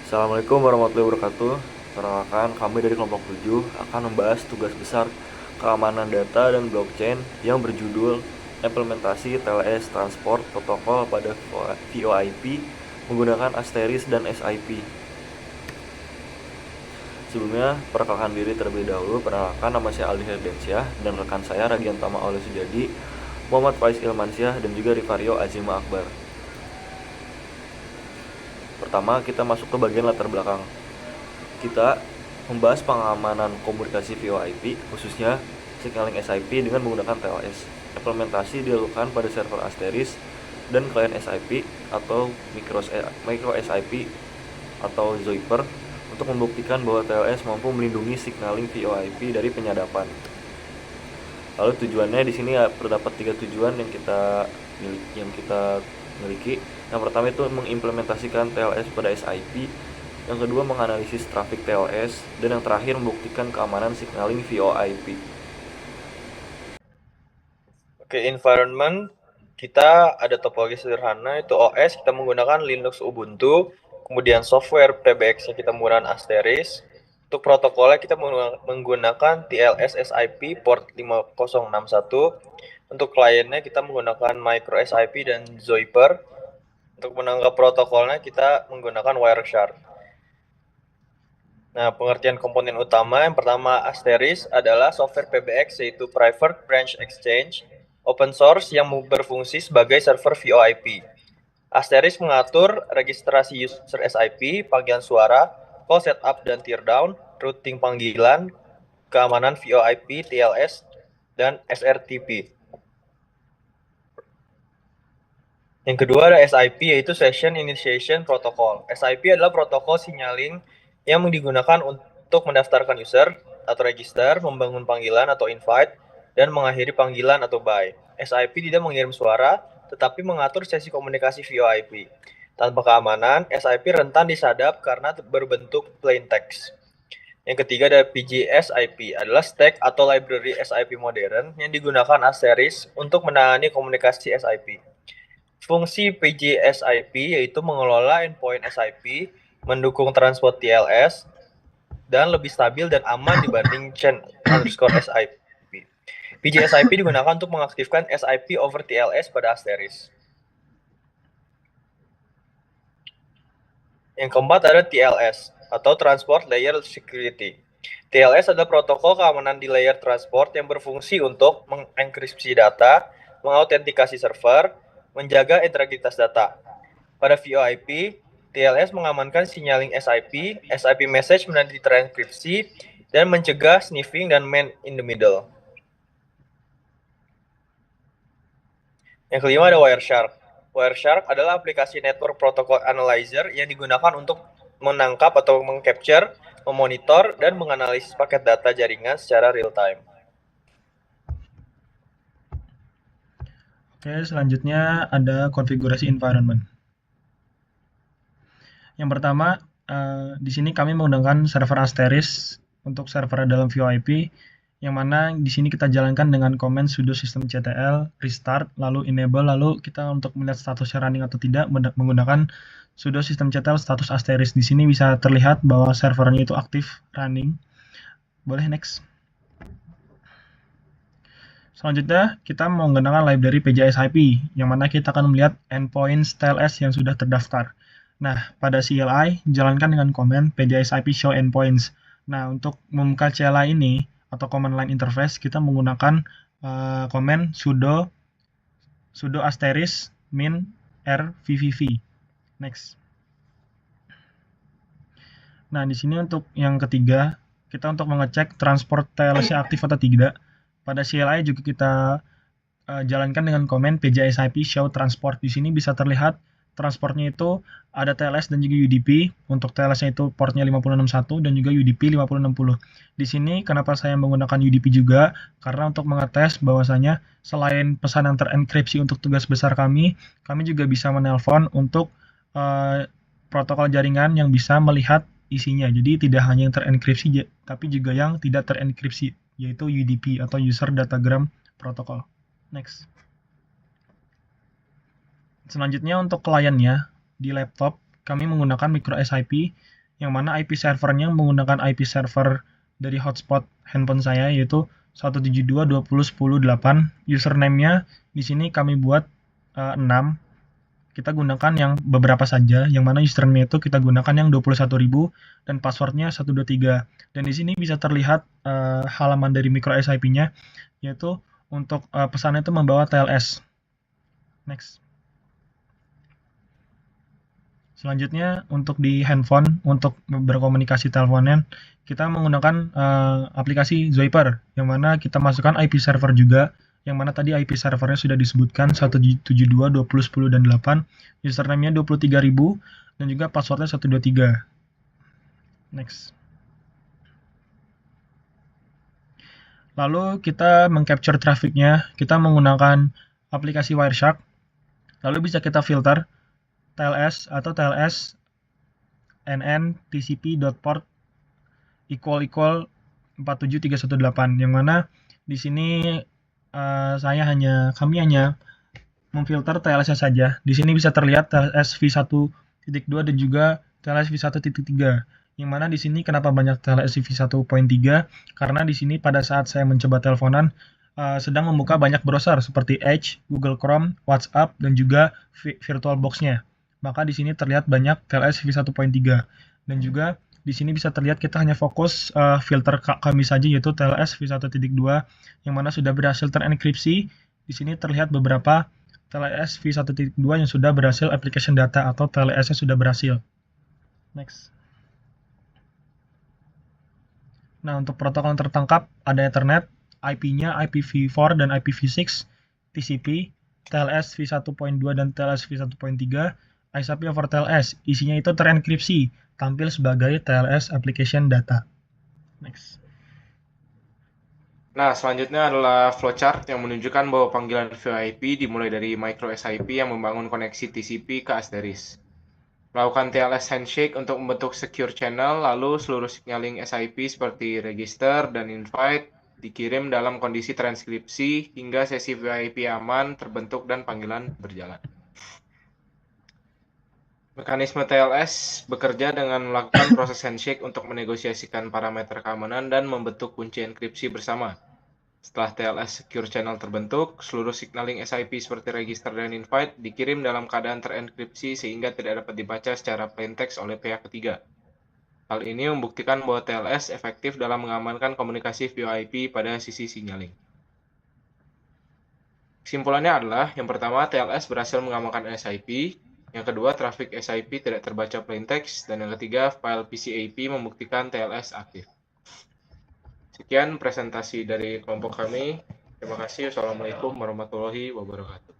Assalamualaikum warahmatullahi wabarakatuh. Perkenalkan, kami dari kelompok 7 akan membahas tugas besar keamanan data dan blockchain yang berjudul implementasi TLS transport protokol pada VoIP menggunakan Asteris dan SIP. Sebelumnya, perkenalkan diri terlebih dahulu. Perkenalkan, nama saya Aldi Herdiansyah dan rekan saya Ragiantama Oleh Sujadi, Muhammad Faiz Ilmansyah, dan juga Rivario Azima Akbar. Pertama, kita masuk ke bagian latar belakang. Kita membahas pengamanan komunikasi VoIP, khususnya signaling SIP dengan menggunakan TLS. Implementasi dilakukan pada server Asteris dan klien SIP atau micro SIP atau Zoiper untuk membuktikan bahwa TLS mampu melindungi signaling VoIP dari penyadapan. Lalu tujuannya di sini terdapat 3 tujuan yang kita miliki. Yang pertama itu mengimplementasikan TLS pada SIP, yang kedua menganalisis traffic TLS, dan yang terakhir membuktikan keamanan signaling VoIP. Oke, environment kita ada topologi sederhana, itu OS kita menggunakan Linux Ubuntu, kemudian software PBX-nya kita menggunakan Asteris. Untuk protokolnya kita menggunakan TLS SIP port 5061. Untuk kliennya kita menggunakan Micro SIP dan Zoiper. Untuk menangkap protokolnya kita menggunakan Wireshark. Nah, pengertian komponen utama yang pertama Asteris adalah software PBX, yaitu Private Branch Exchange, open source yang berfungsi sebagai server VoIP. Asteris mengatur registrasi user SIP, panggilan suara, call setup dan teardown, routing panggilan, keamanan VoIP, TLS, dan SRTP. Yang kedua ada SIP, yaitu Session Initiation Protocol. SIP adalah protokol signaling yang digunakan untuk mendaftarkan user atau register, membangun panggilan atau invite, dan mengakhiri panggilan atau buy. SIP tidak mengirim suara, tetapi mengatur sesi komunikasi VoIP. Tanpa keamanan, SIP rentan disadap karena berbentuk plain text. Yang ketiga ada PGSIP, adalah stack atau library SIP modern yang digunakan Asteris untuk menangani komunikasi SIP. Fungsi PGSIP yaitu mengelola endpoint SIP, mendukung transport TLS, dan lebih stabil dan aman dibanding chain_SIP. PGSIP digunakan untuk mengaktifkan SIP over TLS pada Asteris. Yang keempat ada TLS atau Transport Layer Security. TLS adalah protokol keamanan di layer transport yang berfungsi untuk mengenkripsi data, mengautentikasi server, menjaga integritas data. Pada VoIP, TLS mengamankan signaling SIP, SIP message menjadi terenkripsi, dan mencegah sniffing dan man in the middle. Yang kelima ada Wireshark. Wireshark adalah aplikasi network protocol analyzer yang digunakan untuk menangkap atau mengcapture, memonitor, dan menganalisis paket data jaringan secara real time. Oke, selanjutnya ada konfigurasi environment. Yang pertama, di sini kami menggunakan server Asteris untuk server dalam VoIP, yang mana di sini kita jalankan dengan command sudo systemctl restart, lalu enable, lalu kita untuk melihat statusnya running atau tidak menggunakan sudo systemctl status Asteris. Di sini bisa terlihat bahwa servernya itu aktif running. Boleh next. Selanjutnya, kita menggunakan library PGSIP, yang mana kita akan melihat endpoints TLS yang sudah terdaftar. Nah, pada CLI, jalankan dengan command PGSIP show endpoints. Nah, untuk membuka CLI ini, atau command line interface, kita menggunakan command sudo asterisk min rvvv. Next. Nah, di sini untuk yang ketiga, kita untuk mengecek transport TLS-nya aktif atau tidak. Pada CLI juga kita jalankan dengan command pgsip show transport. Di sini bisa terlihat transportnya itu ada TLS dan juga UDP. Untuk TLS-nya itu portnya 5061 dan juga UDP 5060. Di sini kenapa saya menggunakan UDP juga? Karena untuk mengetes bahwasanya selain pesan yang terenkripsi untuk tugas besar kami juga bisa menelpon untuk protokol jaringan yang bisa melihat isinya. Jadi tidak hanya yang terenkripsi, tapi juga yang tidak terenkripsi, yaitu UDP atau User Datagram Protocol. Next. Selanjutnya untuk kliennya, di laptop kami menggunakan micro SIP yang mana IP servernya menggunakan IP server dari hotspot handphone saya, yaitu 172.20.10.8. Username-nya di sini kami buat 6. Kita gunakan yang beberapa saja, yang mana username itu kita gunakan yang 21.000 dan passwordnya 123. Dan di sini bisa terlihat halaman dari micro SIP-nya, yaitu untuk pesan itu membawa TLS. Next. Selanjutnya untuk di handphone, untuk berkomunikasi teleponan, kita menggunakan aplikasi Zoiper, yang mana kita masukkan IP server juga, yang mana tadi IP servernya sudah disebutkan 172.20.10 dan 8, username-nya 23.000 dan juga passwordnya 123. Next. Lalu kita mengcapture trafficnya, kita menggunakan aplikasi Wireshark, lalu bisa kita filter TLS atau TLS NN TCP.port = 47318, yang mana di sini kami hanya memfilter TLS-nya saja. Di sini bisa terlihat TLS v1.2 dan juga TLS v1.3. Yang mana di sini kenapa banyak TLS v1.3? Karena di sini pada saat saya mencoba teleponan sedang membuka banyak browser seperti Edge, Google Chrome, WhatsApp, dan juga VirtualBox-nya. Maka di sini terlihat banyak TLS v1.3. Dan juga di sini bisa terlihat kita hanya fokus filter kami saja, yaitu TLS v1.2, yang mana sudah berhasil terenkripsi. Di sini terlihat beberapa TLS v1.2 yang sudah berhasil application data atau TLS-nya sudah berhasil. Next. Nah, untuk protokol yang tertangkap ada Ethernet, IP-nya IPv4 dan IPv6, TCP, TLS v1.2 dan TLS v1.3, ISAP over TLS, isinya itu terenkripsi, tampil sebagai TLS application data. Next. Nah, selanjutnya adalah flowchart yang menunjukkan bahwa panggilan VoIP dimulai dari micro SIP yang membangun koneksi TCP ke asterisk. Melakukan TLS handshake untuk membentuk secure channel, lalu seluruh signaling SIP seperti register dan invite dikirim dalam kondisi transkripsi hingga sesi VoIP aman terbentuk dan panggilan berjalan. Mekanisme TLS bekerja dengan melakukan proses handshake untuk menegosiasikan parameter keamanan dan membentuk kunci enkripsi bersama. Setelah TLS secure channel terbentuk, seluruh signaling SIP seperti register dan invite dikirim dalam keadaan terenkripsi sehingga tidak dapat dibaca secara plain text oleh pihak ketiga. Hal ini membuktikan bahwa TLS efektif dalam mengamankan komunikasi VoIP pada sisi signaling. Kesimpulannya adalah, yang pertama, TLS berhasil mengamankan SIP, yang kedua, traffic SIP tidak terbaca plain text, dan yang ketiga, file PCAP membuktikan TLS aktif. Sekian presentasi dari kelompok kami. Terima kasih. Wassalamualaikum warahmatullahi wabarakatuh.